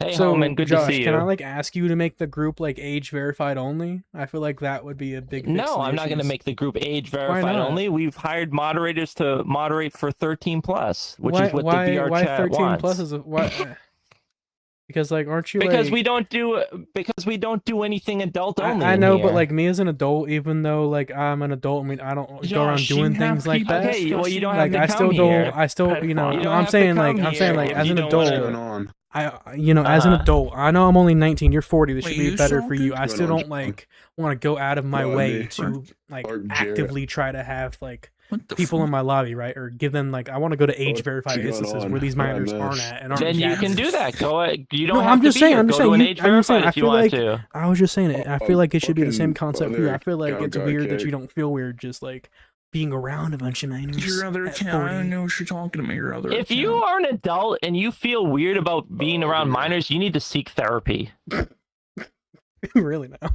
Hey, So, Holman, good to Josh, see you. can I like ask you to make the group like age verified only? I feel like that would be a big fix No, to the I'm not going to issues. make the group age Why verified not? only. We've hired moderators to moderate for 13 plus, which is what the VR why chat 13 plus wants. is why? Because like, aren't you Because like? we don't do anything adult only I in know, here. but like me as an adult, even though like I'm an adult, I mean I don't go around Josh, you doing have things like people that. Okay, well you don't Like have I to still come don't. here. I still, you know. You No, don't I'm have to saying come like here as if an you don't wanna- adult, going on? as an adult, I know I'm only 19. You're 40. This Wait, should be you better for you. smoking? I still Going on, don't like want to go out of my Rodney. way to like Or Jarrett. actively try to have like What the people fuck? in my lobby, right? Or give them like I want to go to age What verified you got instances on? where these What I minors aren't missed? at and aren't. Then you can gathered. do that. You don't No, have I'm to just be saying. here. I'm just Go saying. to an age I'm just saying. verified I if you feel want like to. I was just saying it. I feel like it should be the same fucking concept for you. I feel like other it's guy weird that cake. you don't feel weird just like being around a bunch of minors. Your other at account. I 40. don't know what you're talking about. Your other If you account. are an adult and you feel weird about being around yeah. minors, you need to seek therapy. Really now.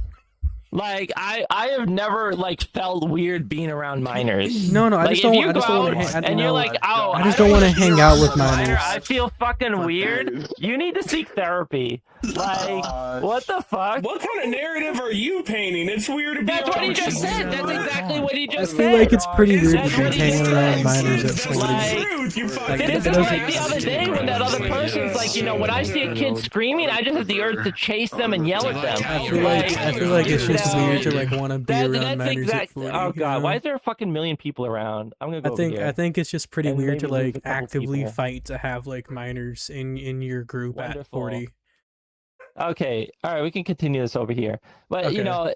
Like I have never like felt weird being around minors. No, I Like just if don't. you I go just don't out want to. and you're like, oh, I just don't don't want to wanna be hang out around with a minor, minors. I feel fucking weird. You need to seek therapy. Like, what the fuck? What kind of narrative are you painting? It's weird to be That's what he around just children. said. That's exactly what he I just feel said. like it's pretty weird to That's be what he hanging just around said. minors at That's 40. Like, truth, you fucking This it is doesn't- like the other day when that other person's like, you know, when I see a kid screaming, I just have the urge to chase them and yell at them. I feel like it's just weird to like want to be around minors at 40. Oh you god, know? why is there a fucking million people around? I'm gonna go over here. I think it's just pretty And weird to maybe lose like a couple actively people. fight to have like minors in your group at Wonderful. 40. Okay, all right, we can continue this over here. But you Okay. know,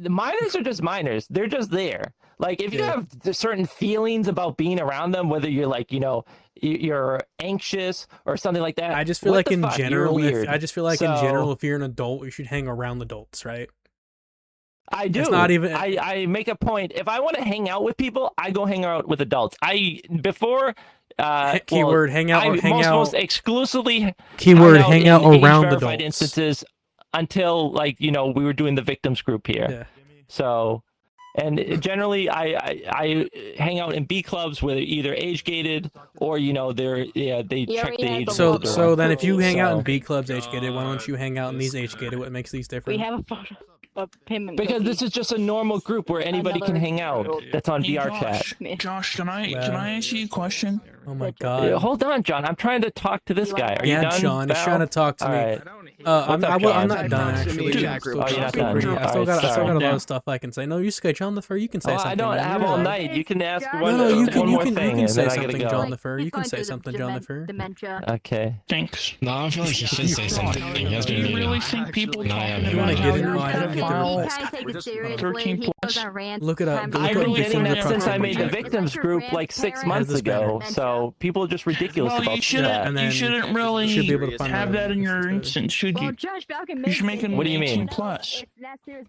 the minors are just minors. They're just there. Like if you Yeah. have certain feelings about being around them, whether you're like, you know, you're anxious or something like that. I just feel what like the in fuck? You're general, weird. in So- general, if you're an adult, you should hang around adults, right? I do. It's not even- I make a point. If I want to hang out with people, I go hang out with adults. Keyword, hang out or hang out. most exclusively Keyword, hang out in around age-verified adults. instances until like, you know, we were doing the victims group here. Yeah. So, and generally I hang out in B clubs where they're either age gated or, you know, they check the age. So of the so then if you hang out in So- B clubs age gated, why don't you hang out in these age gated? What makes these different? We have a photo of him and because Cookie. this is just a normal group where anybody can hang out. That's on Hey, VR chat. Josh, can I ask you a question? Oh my god. Hold on, John. I'm trying to talk to this guy. Are you Yeah, done? Sean, he's Val? trying to talk to All me. right. I'm What's up, John? not done actually. Dude, I'm still oh, you're not talking. done. I still All got right, a sorry. lot of stuff I can say. No, you say John the Fur. You can say Oh, something. I don't man. have You're all right. night. You can ask one, No, you one more can thing, and say then I gotta something, go. John the Fur. You He's can going say through something, the John the Fur. dementia. Okay. Thanks. No, I feel like he should say something. He has Do been you really really think people No, I talking haven't. about You how wanna get you're it? a Oh, I didn't get the pedophile? request. Trying to take it 13 seriously. He plus? goes on rants. Look it up. time Look to I've up been time. getting that Finger since I made the Puppet. victims group like 6 months This better. ago. So people are just ridiculous Well, about you shouldn't. that. And You then shouldn't really you should be able to find have out that in your instances. instance, should Well, you? Josh Falcon You should make it What do you mean? 18 plus.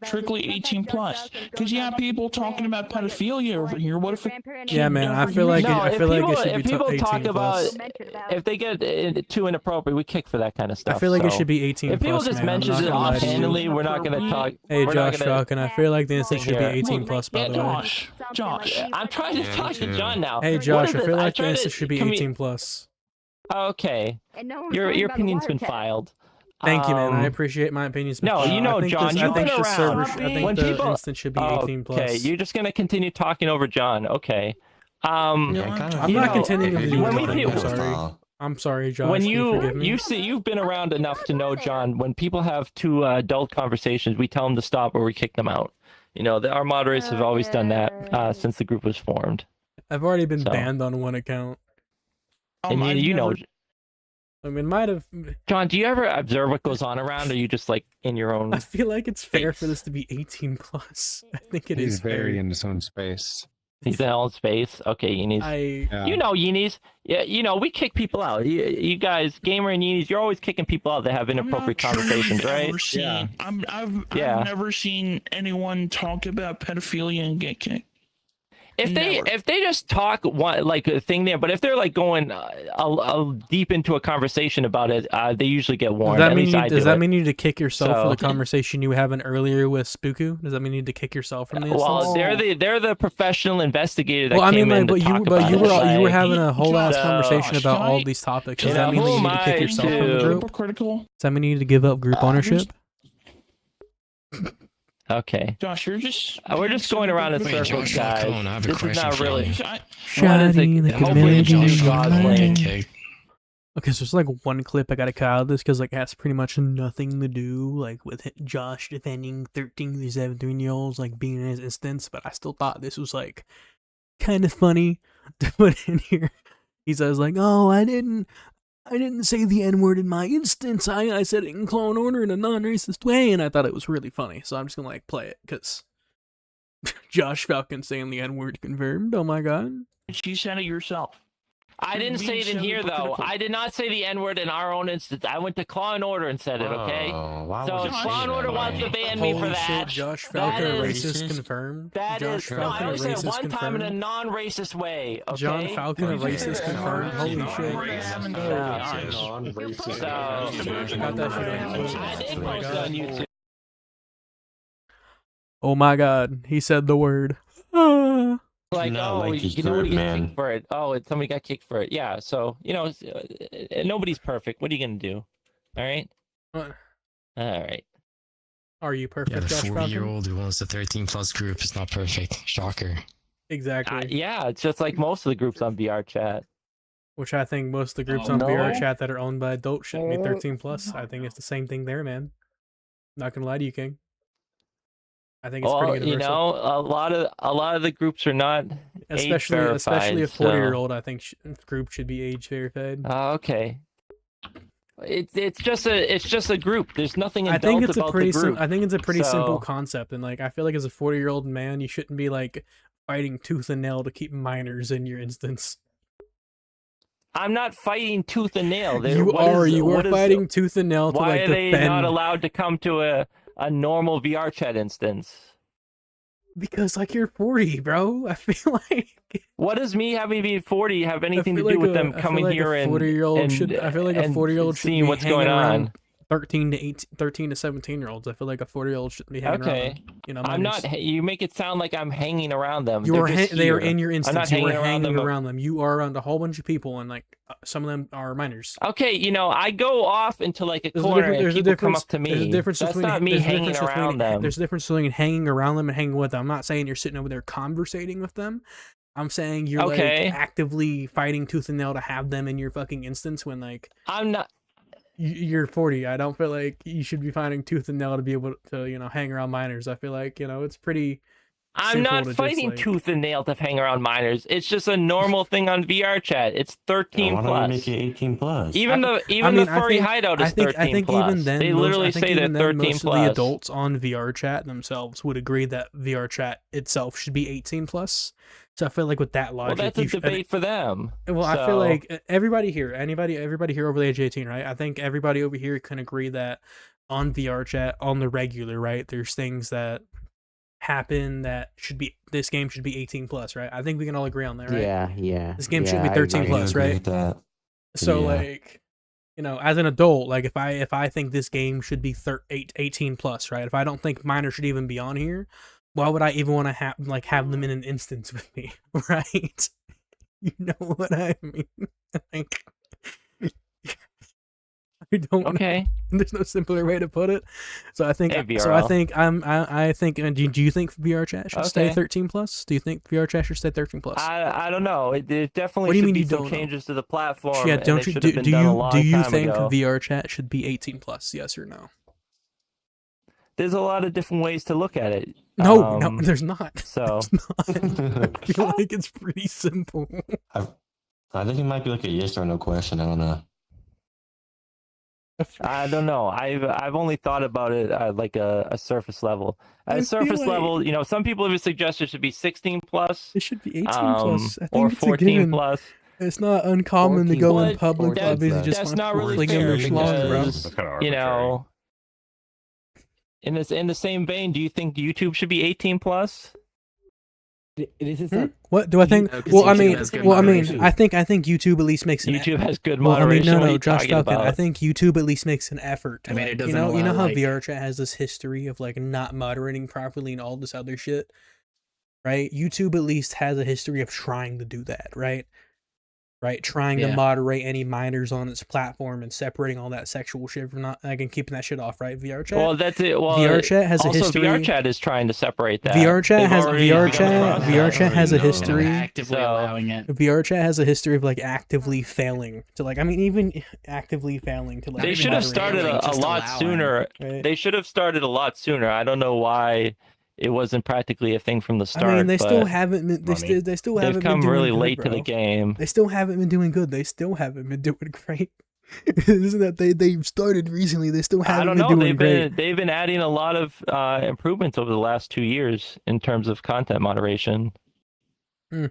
Strictly 18 plus. Because you have people talking about pedophilia over here. What if it Yeah, man. I feel like No, it should be if people 18 talk about plus. if they get too inappropriate, we kick for that kind of stuff. I feel like it so. should be 18 If people plus, just man. I'm mention not it gonna lie to you. offhandedly, we're not gonna talk. Hey, we're Josh not gonna, Falcon, I feel like the instance should be Here. 18 plus, by the way. Josh. I'm trying to talk to John now. Hey, What Josh, is I this? feel like tried the to- instance should be can we- 18 plus. Okay, And no one's your talking about the opinion's water been test. filed. Thank you, man. I appreciate my opinions. No, you know, John, you've been around. I think When the people- instance should be 18 plus. Okay, you're just gonna continue talking over John. Okay. I'm you not know, continuing to do when we anything. I'm people- sorry. I'm sorry, Josh. when can you forgive me? you see you've been around enough to know, John, when people have two adult conversations, we tell them to stop or we kick them out. You know, our moderators have always done that since the group was formed. I've already been So. banned on one account. And you know, I mean, might have. John, do you ever observe what goes on around, or are you just like in your own? I feel like it's fair for this to be 18 plus. I think it He's is very fair. in his own space. He's in all space. Okay, Yeenies. Yeah. You know, Yeenies. Yeah, you know, we kick people out. You guys, Gamer and Yeenies, you're always kicking people out that have inappropriate conversations, right? Yeah. I've Yeah. never seen anyone talk about pedophilia and get kicked. if they Never. if they just talk one like a thing there, but if they're like going deep into a conversation about it, they usually get warned. At least I do. Does that it. mean you need to kick yourself for the So- conversation you were having earlier with Spooku? Does that mean you need to kick yourself from the Well, instance? they're the professional investigator that Well, I came mean, in like, to but talk you about were it. you were Like, having a whole ass Josh, conversation about can all I- these topics. you Does that know, mean that who you need am to kick I yourself from the to- group? Hypocritical. Does that mean you need to give up group ownership? Okay. Josh, you're just. We're just going around in Wait, circles, Josh guys. Falcone, I have a This is question not for you. really. I- What is it? Shiny like a Hopefully melody we can do in your God's mind. lane. Okay. Okay, so there's like one clip I gotta cut out of this because like it has pretty much nothing to do like with Josh defending 13 to 17-year-olds like being in his instance, but I still thought this was like kind of funny to put in here. He says like, "Oh, I didn't say the N-word in my instance. I said it in clone order in a non-racist way," and I thought it was really funny. So I'm just gonna like play it because Josh Falcon saying the N-word confirmed. Oh my god. You said it yourself. I didn't say it in here though. I did not say the N-word in our own instance. I went to Claw and Order and said it. Okay. Oh, why So would if you Claw say and that, Order wants to man? ban me for Holy that. shit, Josh Falcon a that is- racist confirmed. That Josh is no. I Falcon a only said it racist one time in a confirmed. non-racist way. Okay. John Falcon a racist confirmed. Holy shit. Non-racist. So- Got that shit on YouTube. I did Oh my post it god. on YouTube. Oh my god, he said the word. Ah. Like, Not oh, like he's you know what? He got Birdman. kicked for it. Oh, somebody got kicked for it. Yeah. So nobody's perfect. What are you gonna do? All right. What? All right. Are you perfect, Yeah, the Josh Falcon? 40-year-old who wants the 13+ group is not perfect. Shocker. Exactly. Yeah, it's just like most of the groups on VR chat. Which I think most of the groups Oh, on no. VR chat that are owned by adults shouldn't be 13 plus. I think it's the same thing there, man. Not gonna lie to you, King. I think it's Well, pretty you universal. know, a lot of the groups are not especially age especially a verified, 40-year-old. I think group should be age verified. Okay. It's just a group. There's nothing I adult think it's a about pretty the group. I think it's a pretty simple So- concept, and like I feel like as a 40-year-old man, you shouldn't be like fighting tooth and nail to keep minors in your instance. I'm not fighting tooth and nail. You are fighting tooth and nail to Why like are they defend. not allowed to come to a normal VR chat instance? Because like you're 40, bro. I feel like What does me having to be 40 have anything to feel do like with them I feel coming like here a and 40-year-old and should. I feel like a and 40-year-old should seeing be what's hanging going around on? 13 to 17-year-olds. I feel like a 40-year-old shouldn't be hanging around. Okay. Them, you know, I'm minors. not. You make it sound like I'm hanging around them. You are They're just they are here. in your instance. not You are hanging around hanging them. around them. You are around a whole bunch of people, and like some of them are minors. Okay, you know, I go off into like a There's a corner difference- and there's a people come difference- up to There's a me. difference That's between not me there's a hanging difference around between- them. There's a difference between hanging around them and hanging with them. I'm not saying you're sitting over there conversating with them. I'm saying you're Okay. like actively fighting tooth and nail to have them in your fucking instance when like I'm not. you're 40. I don't feel like you should be fighting tooth and nail to be able to, you know, hang around minors. I feel like, you know, it's pretty I'm simple not to just, fighting like- tooth and nail to hang around minors. It's just a normal thing on VR chat. It's 13 Why don't you plus. make it 18 plus? Even the I mean, I furry think- hideout is I think 13 plus. even then, They most- literally I think say they're even then, 13 most plus. of the adults on VR chat themselves would agree that VR chat itself should be 18 plus. So I feel like with that Well, logic, that's a you should- debate for them. Well, I feel So- like everybody here over the age of 18, right? I think everybody over here can agree that on VR chat, on the regular, right? There's things that happen that this game should be 18 plus, right? I think we can all agree on that, right? Yeah. This game should yeah, be 13 I agree. plus, right? So Yeah. like, you know, as an adult, like if I think this game should be 18 plus, right? If I don't think minors should even be on here, why would I even want to have them in an instance with me, right? You know what I mean? Like, I don't. Okay. There's no simpler way to put it. So I think. Hey, So I VRL. think I think. Do you think VR chat should stay Okay. 13 plus? Do you think VR chat should stay 13 plus? I don't know. It definitely What do you should mean be you some don't know? changes to the platform. Yeah, and don't it you should do have been done a long do you time think ago. VR chat should be 18 plus? Yes or no? There's a lot of different ways to look at it. No, there's not. So There's not. I feel like it's pretty simple. I think it might be like a yes or no question. I don't know. I don't know. I've only thought about it at like a surface level. At I a feel surface like- level, you know, some people have suggested it should be 16 plus, It should be 18 plus. I think or it's a 14 given. plus. It's not uncommon to 14 go in But public. that's- Obviously, just that's want not to really fling them their fair schlong, bro. because, That's kinda you arbitrary. know, in the same vein, do you think YouTube should be 18 plus? What do I think? No, 'cause Well, I YouTube mean, has good well, I mean, moderation. I think YouTube at least makes an. YouTube has good Well, I mean, moderation. no, What are no, you Josh talking Falcon. about? I think YouTube at least makes an effort. To, I mean, it like, doesn't you know allow, how like- VRChat has this history of like not moderating properly and all this other shit, right? YouTube at least has a history of trying to do that, right? Right, trying to Yeah. moderate any minors on its platform and separating all that sexual shit from not like and keeping that shit off, right? VRChat. Well, that's it. Well, VRChat has a also history. VRChat is trying to separate that. VRChat They've has already begun the VRChat. process. VRChat has a No, history. actively So- allowing it. VRChat has a history of like actively failing to like. I mean, even actively failing to like. They even should have moderate, started like, a just lot allowing. sooner. Right? They should have started a lot sooner. I don't know why it wasn't practically a thing from the start. I mean, they still but haven't been. They still they've haven't come been doing really good, late to bro. the game. They still haven't been doing good. They still haven't been doing great. Isn't that they've started recently? They still I haven't don't been know. doing great. They've been adding a lot of improvements over the last 2 years in terms of content moderation. I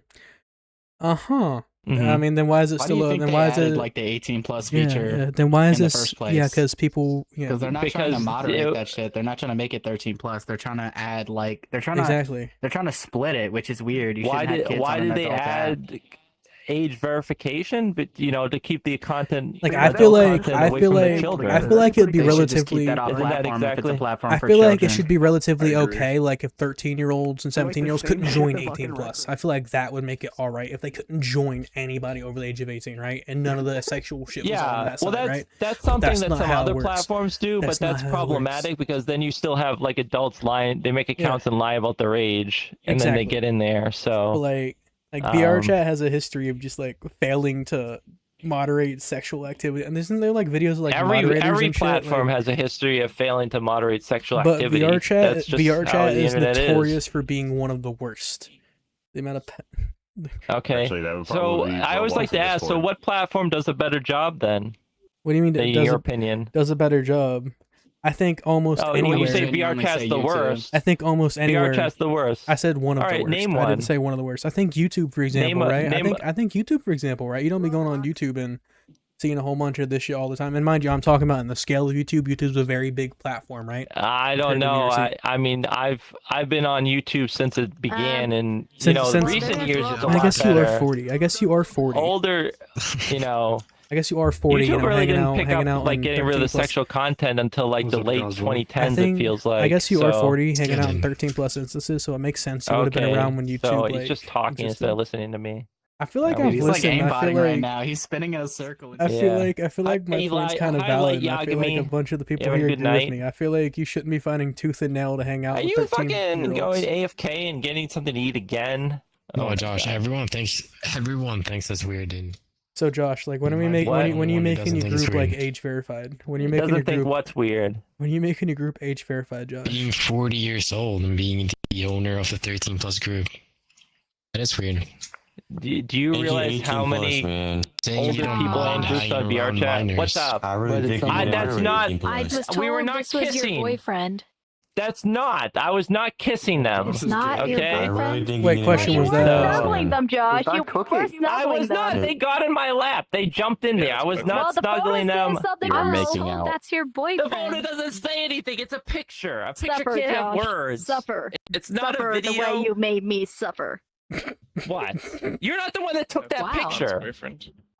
Mhm. mean, then why is it Why do still? you think Then they why is added it like the 18+ yeah, feature? yeah, then why is in the this? first Yeah, place? because people. Yeah, Because they're not trying to Because moderate it- that shit. They're not trying to make it 13+. They're trying to add like they're trying exactly. to split it, which is weird. You Why shouldn't have did kids why on an did they adult app. add age verification? But to keep the content Like, adult I feel like content away from the children. I feel like it'd be They should just relatively. keep that off Isn't that platform if it's exactly- a platform I for feel like it children. should be relatively I agree. okay. Like if 13-year-olds and 17-year-olds couldn't join 18+. I feel like that would make it all right if they couldn't join anybody over the age of 18, right? And none of the sexual shit was on Yeah, that well, side, right? that's something that's that not some how it other works. platforms do, That's but not that's how it works. problematic because then you still have like adults lying. They make accounts and lie about their age, and then they Exactly. get in there. But So like VRChat has a history of just like failing to moderate sexual activity, and isn't there like videos of like moderators every and shit? platform Like, has a history of failing to moderate sexual but activity. VRChat That's just how VRChat the is internet notorious for being one of the worst. The amount of Okay. Actually, that would So probably I always Roblox like to at this ask. So point. what platform does a better job then? what do you mean In does your a, opinion? does a better job? I think almost Oh, anywhere. when you say You only VRChat's say the YouTube. worst. I think almost anywhere. VRChat's the worst. I said one of All the right, worst. name I one. didn't say one of the worst. I think YouTube, for example, right? I think YouTube, for example, right? You don't be going on YouTube and seeing a whole bunch of this shit all the time. And mind you, I'm talking about in the scale of YouTube. YouTube's a very big platform, right? I don't compared to know. VRC. I mean, I've been on YouTube since it began, and Since- recent years it's a I lot guess better. you are 40. I guess you are 40. Older, I guess you are 40. YouTube really hanging didn't out, pick hanging up out like on getting rid of the 13 plus. sexual content until like the late 2010s. I think, It feels like. I guess you are So- 40, hanging out in Yeah. 13+ instances, so it makes sense. You would have been Okay, around when YouTube. So like, he's just talking existed. instead of listening to me. I feel like Yeah, I've He's like listened. I aimbotting feel right like now. He's spinning in a circle. I feel Yeah. like my Hey, point's Eli, kind of highlight valid. And I feel like a Yagami. bunch of the people Have a here good agree with night. me. I feel like you shouldn't be finding tooth and nail to hang out Are with you 13 fucking going AFK and getting something to eat again? No, Oh my Josh, God. everyone thinks that's weird, dude. So Josh, like when are we What? make when you Anyone making doesn't your think it's group like weird. age verified? When you He making your doesn't think group what's weird. when you making your group age verified, Josh? Being 40 years old and being the owner of the 13+ group. That is weird. Do you realize how many man. Saying older you don't people in mind groups hanging on VR around chat? minors. What's up? I really think I- that's not- I just told We were not this was kissing. your boyfriend. That's not. I was not kissing them. It's not your Okay. I really boyfriend. think Wait, you question need was to that- understand. Snuggling them, Josh. Was You that were cooking? I snuggling was not. them. They got in my lap. They jumped in there. I was Well, not the photo snuggling says them. something I was else. told that's your The boyfriend. photo doesn't say anything. It's a picture. A picture Suffer, can't have Josh. words. Suffer. It's not Suffer a the way video. you made me suffer. What? You're not the one that took that Wow. picture.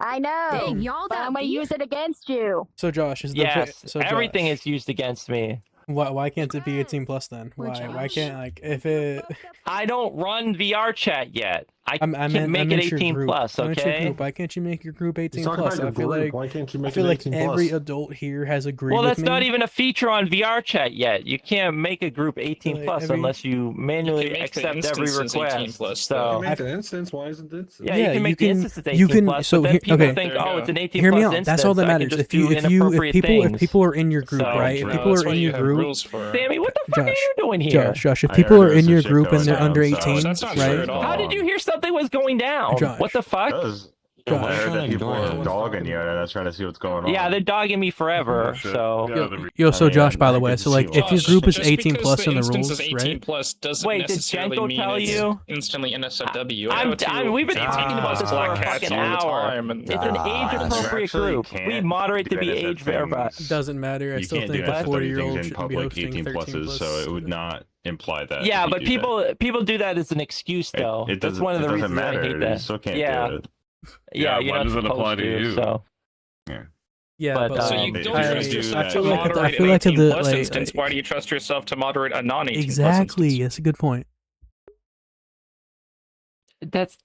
I know. Dang, y'all but got I'm gonna beef? use it against you. So Josh is the Yes. so Everything Josh, is used against me. why can't it be 18+ then? Poor Why Josh. can't like if it I don't run VR chat yet. I I can't make it your 18 group. plus. I meant your Okay. group. Why can't you make your group 18+? He's talking about your I feel group. like Why can't you I make feel it like 18+? every adult here has agreed Well, with that's me. not even a feature on VR chat yet. You can't make a group 18 Like, plus every- unless you manually make the accept every instances 18 request. plus, So though. You make the instance. Why isn't it? yeah, Yeah, you can make the instance you 18 can- plus, so but then here- people okay. think, There you oh, go. it's an 18 Hear me plus out. instance. That's all that I can matters. just If do people inappropriate things. if people are in your group, So, right? If true. people are in your group, rules for. Sammy, what the fuck are Josh, you doing here? Josh, if I people heard are there's in some your shit group and going they're down, under so 18, That's not true right? at all. How did you hear something was going down? Josh. What the fuck? Because Yeah, Josh. why I are you heard trying that to people ignore are him? dogging you, and I was trying to see what's going on. Yeah, they're dogging me forever. shit. So So I mean, Josh, by the I way, could so like see if your Josh, group is just 18 because plus the in the instance rules, is 18 right? plus doesn't Wait, did necessarily Jenko mean tell it's you? instantly an SOW. We've been talking about this for Black a cats fucking all the hour. time, and It's an You age-appropriate actually group. We can't moderate to do be NSF age verified. things. Doesn't matter. I You still can't do think a NSFW 40-year-old things in shouldn't be public hosting 18 13 pluses, plus. so it would not imply that. Yeah, if you but do that. people do that as an excuse, though. It That's doesn't, one of the it doesn't reasons I matter. hate You that. still can't Yeah, do it. yeah, Yeah, you're why not does it apply supposed to you? So Yeah, But, but So like, you They don't do trust that. yourself I to feel like at the- I moderate feel an like at 18 the, plus like, instance. Why do you trust yourself to moderate a non-18 plus exactly. instance? That's a good point.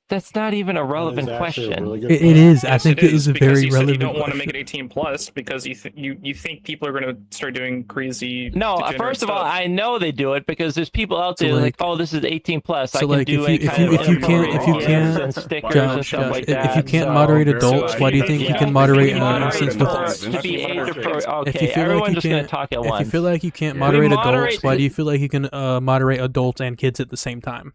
that's not even a relevant question. It is. I Yes, think it is a because very you said relevant you don't want to make question. it 18 plus because you think people are going to start doing crazy. No, degenerate first of all, stuff. I know they do it because there's people out So, there like, like- oh, this is 18 plus. so, I can like, do if any you- kind of if you can't- inappropriate if you gifts can't- and stickers and Josh, stuff like if that. you can't so, moderate adults, why do you think you yeah, can moderate if you an moderate instance with? adults to be age appropriate? If Okay, you feel everyone's like you just gonna can't, talk at if once. you feel like you can't Yeah. moderate We adults, moderate- why do you feel like you can moderate adults and kids at the same time?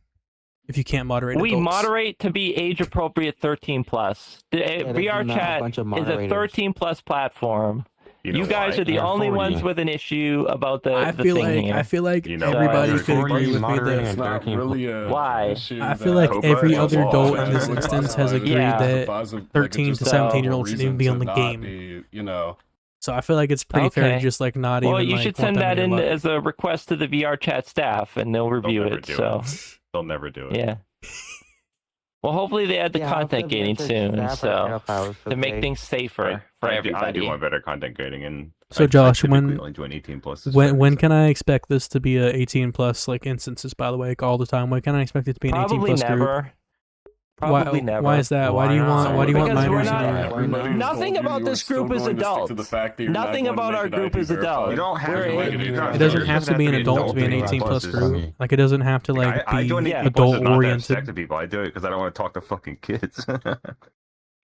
If you can't moderate We adults, moderate to be age appropriate 13 plus. VRChat is a 13 plus platform. You, know You guys why? are the They're only 40. ones with an issue about the I the feel thing like here. I feel like You know why? everybody There's could 40 agree with me moderating that. It's not 13 really a Why? issue I feel like Copa every is other law. adult in It's this like instance has law. agreed Yeah. that 13 to 17-year-olds shouldn't even be on the game. You know, So I feel like it's pretty fair to Okay. just like not Well, even. you like, should want send them that your in luck. as a request to the VRChat staff, and they'll review never it. do So, They'll never do it. yeah. Well, hopefully they add the content gating soon, so to make things safer for I everybody. do want better content grading, and So, I Josh, typically when- only join 18 plus. When can I expect this to be a 18 plus like instances? By the way, like, all the time. When can I expect it to be an 18 Probably plus group? never. Probably never. Why is that? Why do you want? Why do you want Because we're minors? not- in your- everybody's Nothing told you about you this are still group is going to stick to adults. the fact that you're not Nothing going to about make our it group IP is verified. adult. You don't have We're to. a- It doesn't have to be an adult to be an 18 plus group. Like it doesn't have to like I be join 18 adult plus not to have oriented. sex with people. I do it because I don't want to talk to fucking kids.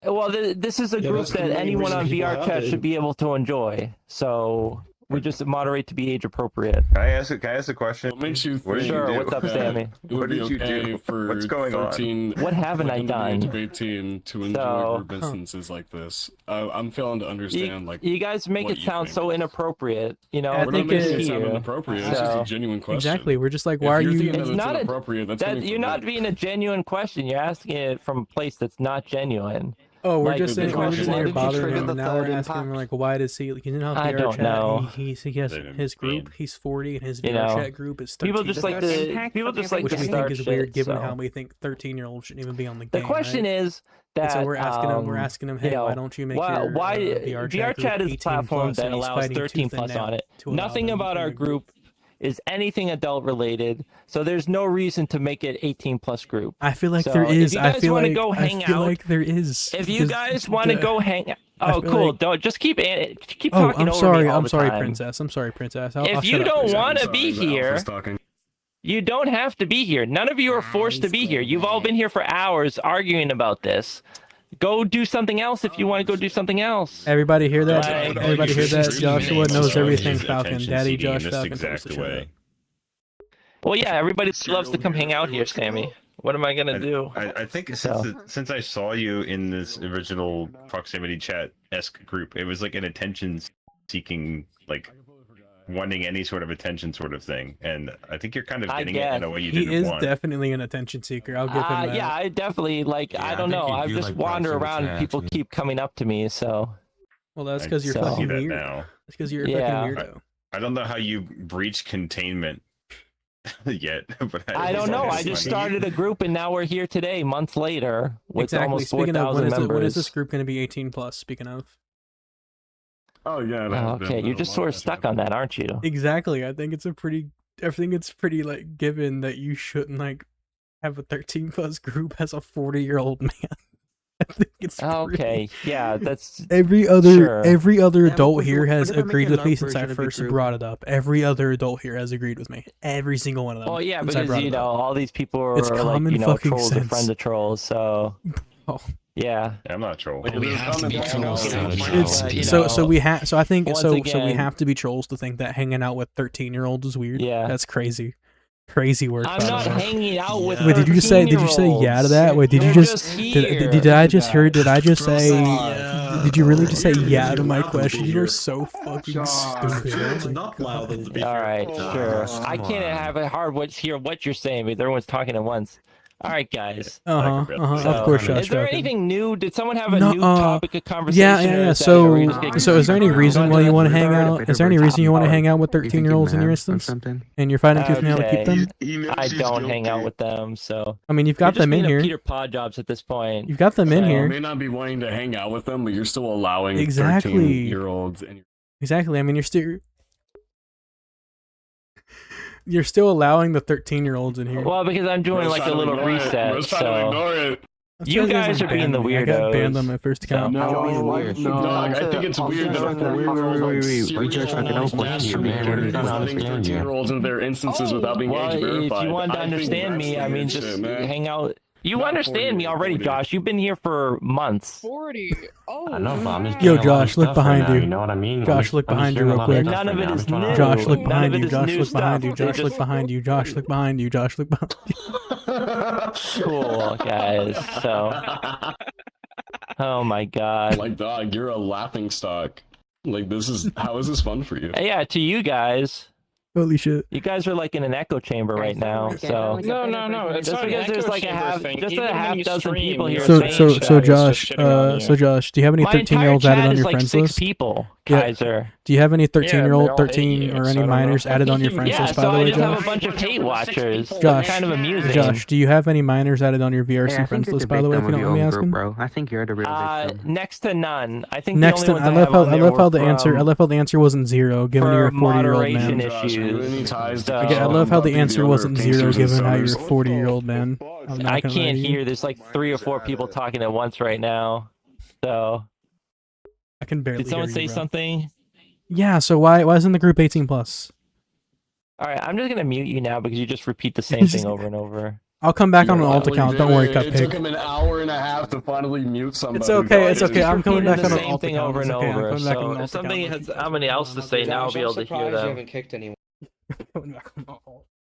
Well, this is a Yeah, group that's the that main anyone reason on people have VRChat it. should be able to enjoy. So we just moderate to be age appropriate. Can I ask a question? What makes you What did think you Sure, do? what's up, that Sammy? It would What be did you okay do? for What's going on? 13, What haven't I like, under the age done? of 18 to enjoy So- group instances like this. I'm failing to understand. Like, You guys make what it you sound think. so inappropriate. You know, I we're think not making it- it sound here. inappropriate. It's just So- a genuine question. Exactly. We're just like, If why are you're you? thinking It's that not a- inappropriate, that's that coming you're from not me. being a genuine question. You're asking it from a place that's not genuine. Oh, we're Like, just the saying we're question just is, here why did you bothering trigger him, the and now we're third asking him impact? like, why does he? Like, you know how I don't know. He has They didn't his group. mean- He's 40, and his You know, VRChat group is 13. People just like to which we think start is weird, shit, given so. how we think 13-year-olds shouldn't even be on the The game. question right? is And that so we're asking him, hey, you know, why don't you make why, your VRChat group is a 18 platform plus, that and he's allows fighting 13 tooth and plus nail on it. to allow Nothing them about in our the group is anything adult related, so there's no reason to make it 18 plus group. I feel like So, there if is. you I guys feel wanna like go hang I feel out- like there is. If you because guys want to the- go hang, I oh feel cool, like- don't just keep talking Oh, over I'm me sorry. all I'm the sorry, time. princess. I'm sorry, princess. I'll If shut you up. don't Yeah, want to sorry, be the here, alpha's talking. you don't have to be here. None of you are forced to be here. You've all been here for hours arguing about this. Go do something else if you want to go do something else. Everybody hear that? Like- Everybody hear that? He's Joshua using knows everything his Falcon. attention Daddy seeking in Josh this Falcon. exact Shut up. way. Well, yeah, everybody loves to come hang out here, Sammy. What am I gonna do? I think So- since I saw you in this original proximity chat-esque group, it was like an attention-seeking, like wanting any sort of attention sort of thing, and I think you're kind of I getting it in a guess. way you He didn't is want. definitely an attention seeker. I'll give him that. Yeah, I definitely like. Yeah, I I don't think know. you I do just like wander proximity around and chats, people man. keep coming up to me. So Well, that's I because you're so- see fucking that weird. now. That's because you're a Yeah. fucking weirdo. I don't know how you breach containment yet, but I don't know. I just started a group and now we're here today, months later, with Exactly. almost Speaking of, 4,000 members. when is this group going to be 18 plus? Speaking of. Oh yeah. it Oh, has been okay, a you're just lot sort of of stuck that. on that, aren't you? Exactly. I think it's pretty like given that you shouldn't like have a 13 plus group as a 40-year-old man. I think it's pretty- Okay, yeah, that's Every other Sure. adult we're here doing- has we're gonna make agreed a with me LARP since I version of the first group. brought it up. Every other adult here has agreed with me. Every single one of them. well, yeah, since I because brought you it know up. all these people are It's like common fucking trolls or sense. friends of trolls. So Oh. yeah, I'm not a troll. Like, We there's have to be comments trolls on to the enjoy show. it. you So know, so we have so I think once so we again- have to be trolls to think that hanging out with 13-year-olds is weird. Yeah. That's crazy. Crazy work. I'm by not the way. hanging out with. Wait, did you just say? Did you say yeah to that? Wait, did you just? Did I just hear? Did I just say? Did you really just say yeah to my question? You're so fucking stupid. All right, sure. I can't have it hard hear what you're saying because everyone's talking at once. All right, guys. Of course, Josh. Is there anything new? Did someone have a No, new topic of conversation? Yeah. So is there any reason why you want to hang out? Is there any reason you want to hang out with 13-year-olds in your instance? And you're fighting tooth and nail to keep them? I don't hang out with them, so. I mean, you've got them in here. Peter Pod jobs at this point. You've got them in here. You may not be wanting to hang out with them, but you're still allowing Exactly. 13-year-olds. Exactly. I mean, you're still allowing the 13-year-olds in here. Well, because I'm doing like a little reset, so. You guys are being the weirdos. I got banned on my first account. No, I think it's weird that letting 13-year-olds into their instances without being age verified. If you wanted to understand me, I mean, just hang out. You understand me already, Josh. You've been here for months. 40. Oh. I know, but I'm just Yo, doing a lot of Josh, look stuff behind right now, you. You know what I mean? Josh, look behind you real quick. None of it is new. Josh, look behind you. None of it Josh, is look new behind you. stuff. Josh, look behind you. Josh, look behind you. Josh, look behind you. Cool, guys. So. Oh my God. Like, dog, you're a laughing stock. Like, how is this fun for you? Yeah, to you guys. Holy shit. You guys are like in an echo chamber right now, so. No. It's Just not because an there's echo like chamber thing. just Even a when half you dozen stream, people here. you're So saying shit that's just shitting on you. Josh, do you have any My entire 13-year-olds chat added on is your like friends 6 list? people, Yeah. Kaiser. Do you have any Yeah, they 13-year-old, all hate 13 you, or so any I don't minors know. added on your friends Yeah, list, by so the I way, just have Josh? a bunch of hate watchers. So Josh, it's kind of amusing. Josh, do you have any minors added on your VRC friends list, by the way, if you don't mind me asking? Bro, I think you're the real victim. Next to none. I think Next the to, only I ones love how have on there I love how the answer wasn't 0, given you're a 40-year-old moderation man. issues. I love how the answer wasn't 0, given how you're a 40-year-old man. I can't hear. There's like 3 or 4 people talking at once right now. So. I can barely. Did someone hear say you, bro. something? Yeah. So why isn't the group 18+? All right, I'm just gonna mute you now because you just repeat the same thing over and over. I'll come back on an alt account. Don't worry, It took Cupcake. him an hour and a half to finally mute somebody. It's okay. It's okay. I'm coming back on an Same alt thing account. over and It's okay, I'm over. coming back on So an if alt somebody account. has somebody else to say now, I'll be able to hear them. kicked anyone. Coming back on an alt.